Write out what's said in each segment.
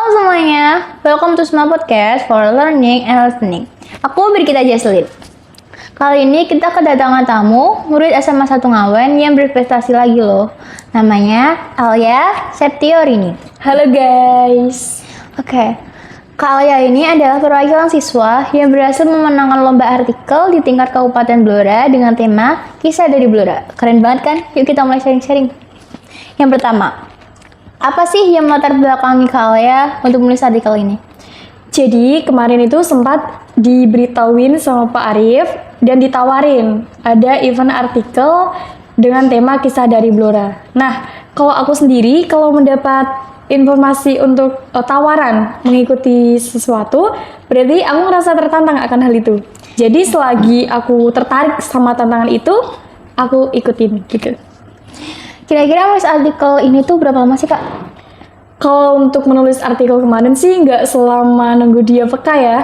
semuanya, welcome to Smart Podcast for Learning and Listening. Aku Birgita Jaslin. Kali ini kita kedatangan tamu, murid SMA 1 Ngawen yang berprestasi lagi loh. Namanya Alia Septiorini. Halo guys. Oke, Kak Alia ini adalah perwakilan siswa yang berhasil memenangkan lomba artikel di tingkat Kabupaten Blora dengan tema Kisah dari Blora. Keren banget kan? Yuk kita mulai sharing-sharing. Yang pertama, apa sih yang melatar belakangi Kak Alia untuk menulis artikel ini? Jadi kemarin itu sempat diberitahuin sama Pak Arif dan ditawarin ada event artikel dengan tema Kisah dari Blora. Nah, kalau aku sendiri kalau mendapat informasi untuk tawaran mengikuti sesuatu, berarti aku ngerasa tertantang akan hal itu. Jadi selagi aku tertarik sama tantangan itu, aku ikutin gitu. Kira-kira menulis artikel ini tuh berapa lama sih Kak? Kalau untuk menulis artikel kemarin sih nggak selama nunggu dia peka ya.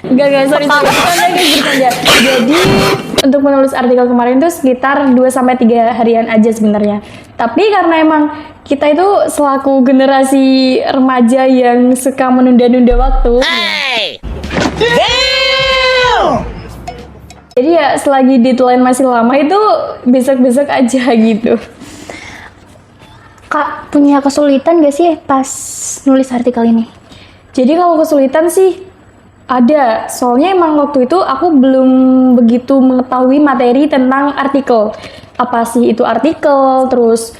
Enggak, sorry. Bercanda. Jadi untuk menulis artikel kemarin itu sekitar 2-3 harian aja sebenarnya. Tapi karena emang kita itu selaku generasi remaja yang suka menunda-nunda waktu. Jadi ya selagi deadline masih lama itu besok-besok aja gitu. Kak, punya kesulitan gak sih pas nulis artikel ini? Jadi kalau kesulitan sih ada, soalnya emang waktu itu aku belum begitu mengetahui materi tentang artikel. Apa sih itu artikel, terus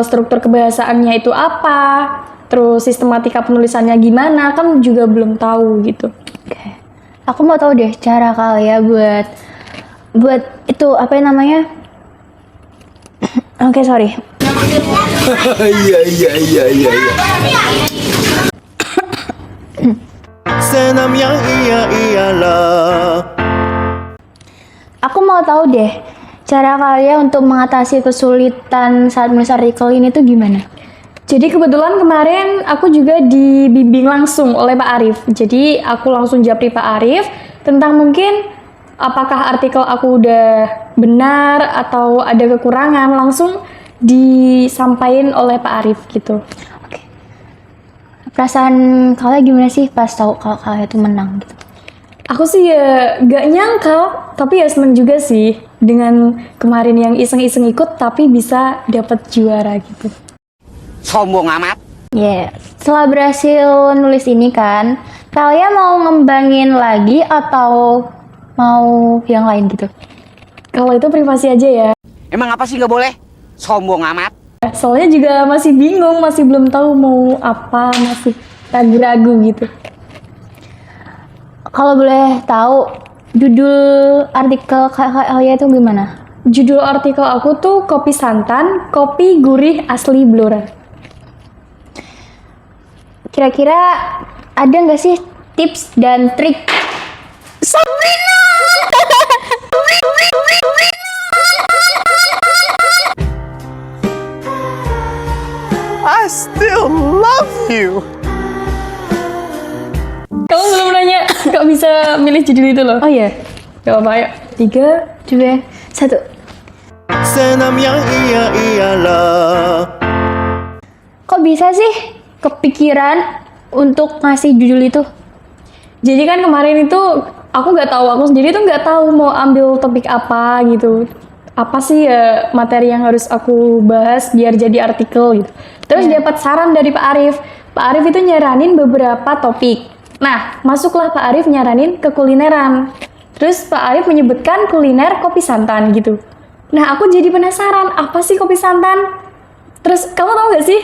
struktur kebahasaannya itu apa, terus sistematika penulisannya gimana, kan juga belum tahu gitu. Oke. Aku mau tahu deh cara kalian buat itu apa namanya? Oke, sorry. Iya. Senam yang iyalah. Aku mau tahu deh cara kalian untuk mengatasi kesulitan saat menulis artikel ini tuh gimana? Jadi kebetulan kemarin aku juga dibimbing langsung oleh Pak Arif. Jadi aku langsung japri Pak Arif tentang mungkin apakah artikel aku udah benar atau ada kekurangan, langsung disampaikan oleh Pak Arif gitu. Oke. Perasaan kalian gimana sih pas tahu kalau kalian itu menang gitu? Aku sih ya gak nyangka, tapi ya seneng juga sih dengan kemarin yang iseng-iseng ikut tapi bisa dapat juara gitu. Sombong amat. Ya, setelah berhasil nulis ini kan, kalian mau ngembangin lagi atau mau yang lain gitu? Kalau itu privasi aja ya. Emang apa sih nggak boleh? Sombong amat. Soalnya juga masih bingung, masih belum tahu mau apa, masih ragu-ragu gitu. Kalau boleh tahu judul artikel kalian itu gimana? Judul artikel aku tuh Kopi Santan, Kopi Gurih Asli Blora. Kira-kira ada nggak sih tips dan trik? Sabrina! I still love you. Kamu belum nanya, kok bisa milih judul itu loh? Oh iya, Gak apa-apa, yuk. 3, 2, 1. Senam yang iyalah. Kok bisa sih kepikiran untuk ngasih judul itu? Jadi kan kemarin itu aku sendiri tuh nggak tahu mau ambil topik apa gitu. Apa sih ya materi yang harus aku bahas biar jadi artikel gitu. Terus dapat saran dari Pak Arif. Pak Arif itu nyaranin beberapa topik. Nah, masuklah Pak Arif nyaranin ke kulineran. Terus Pak Arif menyebutkan kuliner kopi santan gitu. Nah, aku jadi penasaran, apa sih kopi santan? Terus kamu tahu nggak sih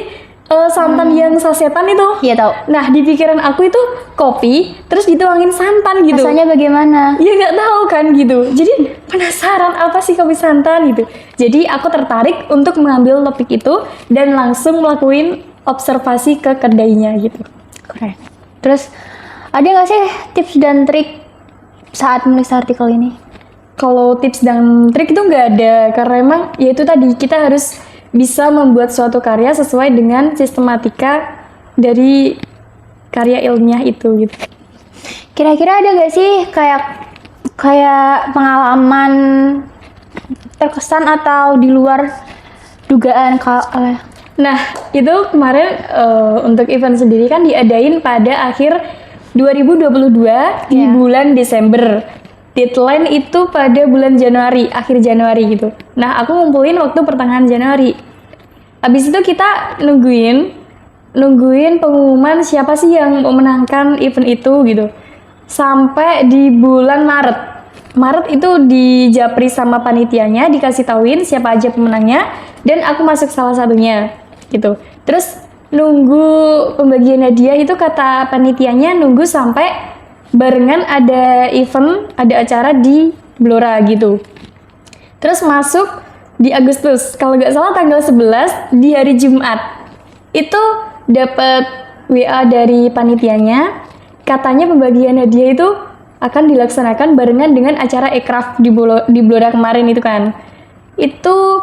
santan yang sasetan itu? Iya tahu. Nah, di pikiran aku itu kopi, terus dituangin santan gitu. Rasanya bagaimana? Ya nggak tahu kan gitu. Jadi penasaran apa sih kopi santan gitu. Jadi aku tertarik untuk mengambil topik itu dan langsung melakukan observasi ke kedainya gitu. Keren. Terus ada nggak sih tips dan trik saat menulis artikel ini? Kalau tips dan trik itu nggak ada, karena emang ya itu tadi kita harus bisa membuat suatu karya sesuai dengan sistematika dari karya ilmiah itu gitu. Kira-kira ada nggak sih kayak pengalaman terkesan atau di luar dugaan Nah, itu kemarin untuk event sendiri kan diadain pada akhir 2022 di bulan Desember. Deadline itu pada bulan Januari, akhir Januari gitu. Nah, aku ngumpulin waktu pertengahan Januari. Habis itu kita nungguin pengumuman siapa sih yang memenangkan event itu gitu. Sampai di bulan Maret. Maret itu dijapri sama panitianya, dikasih tauin siapa aja pemenangnya, dan aku masuk salah satunya gitu. Terus nunggu pembagian hadiah itu kata panitianya nunggu sampai barengan ada event, ada acara di Blora gitu. Terus masuk di Agustus, kalau nggak salah tanggal 11 di hari Jumat. Itu dapat WA dari panitianya, katanya pembagian hadiah itu akan dilaksanakan barengan dengan acara Ekraf di Blora kemarin itu kan. Itu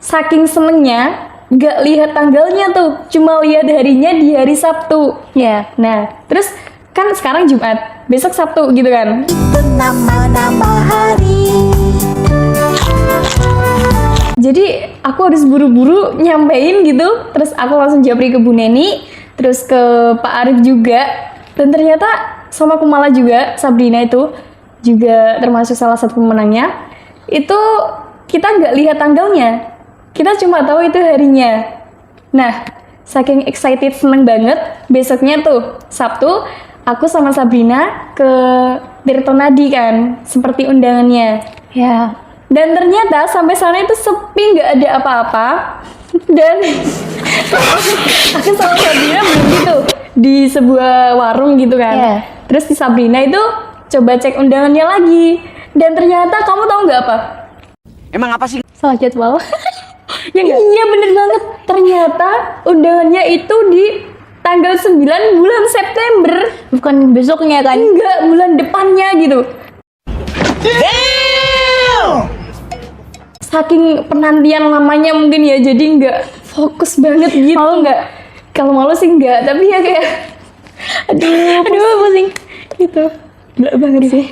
saking senengnya nggak lihat tanggalnya tuh, cuma lihat harinya di hari Sabtu. Ya. Nah, terus kan sekarang Jumat, besok Sabtu gitu kan. Jadi aku harus buru-buru nyampein gitu, terus aku langsung japri ke Bu Neni, terus ke Pak Arif juga, dan ternyata sama Kumala juga, Sabrina itu juga termasuk salah satu pemenangnya. Itu kita nggak lihat tanggalnya, kita cuma tahu itu harinya. Nah, saking excited, seneng banget, besoknya tuh Sabtu, aku sama Sabrina ke Tirtonadi kan, seperti undangannya. Ya. Dan ternyata sampai sana itu sepi, nggak ada apa-apa. Dan aku sama Sabrina beli gitu di sebuah warung gitu kan. Yeah. Terus di Sabrina itu coba cek undangannya lagi. Dan ternyata kamu tahu nggak apa? Emang apa sih? Salah jadwal. Ya nggak? Iya bener banget. Ternyata undangannya itu di tanggal 9 bulan September. Bukan besoknya kan? Enggak, bulan depannya gitu. Saking penantian lamanya mungkin ya, jadi nggak fokus banget gitu. Malu nggak? Kalau malu sih nggak, tapi ya kayak aduh pusing gitu. Nggak banget sih.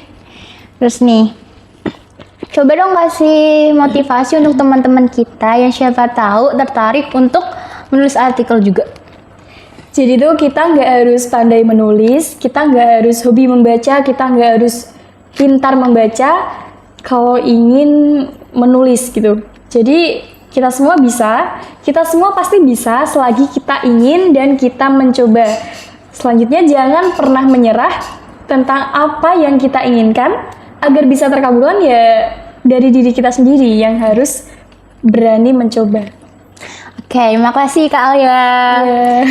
Terus nih, coba dong kasih motivasi untuk teman-teman kita yang siapa tahu tertarik untuk menulis artikel juga. Jadi tuh kita nggak harus pandai menulis, kita nggak harus hobi membaca, kita nggak harus pintar membaca kalau ingin menulis gitu. Jadi kita semua bisa, kita semua pasti bisa selagi kita ingin dan kita mencoba. Selanjutnya jangan pernah menyerah tentang apa yang kita inginkan, agar bisa terkabulkan ya dari diri kita sendiri yang harus berani mencoba. Oke, terima kasih Kak Alia.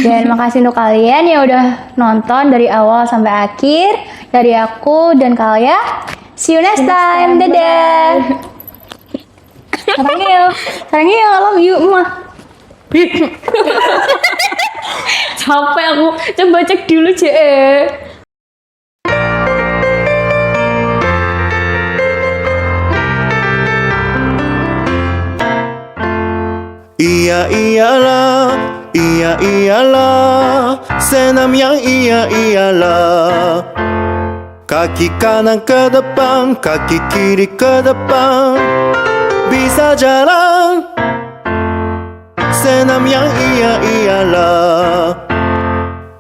Dan makasih untuk kalian yang udah nonton dari awal sampai akhir. Dari aku dan Kak Alia. See you next time. Dadah. Sarangnya I love you. Muah. Capek aku, coba cek dulu Je. Iya iyalah, iya iyalah, senam yang iya iyalah. Kaki kanan ke depan, kaki kiri ke depan, bisa jalan. Senam yang iya iyalah.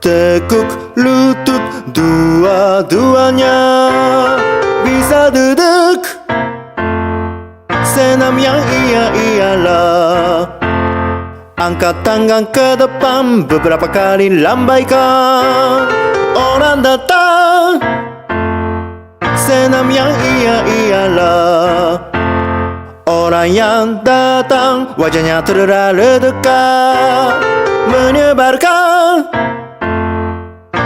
Tekuk lutut dua-duanya, bisa duduk. Senam yang iya iyalah. Angkat tangan ke depan, beberapa kali lambaikan. Orang datang. Senam yang iya iyalah. Orang yang datang, wajahnya terlalu dekat, menyebarkan.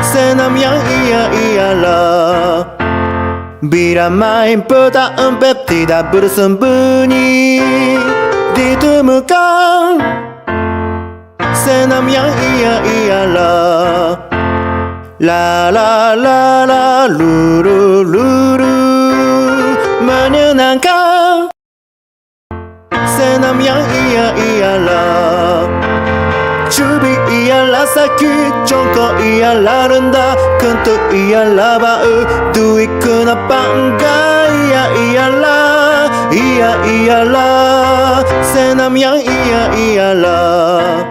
Senam yang iya iyalah. Bila main peta umpet tidak bersembunyi, ditemukan. Senam yang iya iyalah. La la la la, luru luru, menyenangkan. Senam yang iya iyalah. Cubit ialah sakit, jongkok ialah rendah, kentut ialah bau, duit kenapa enggak? Iya iyalah, iya iyalah. Senam yang iya iyalah.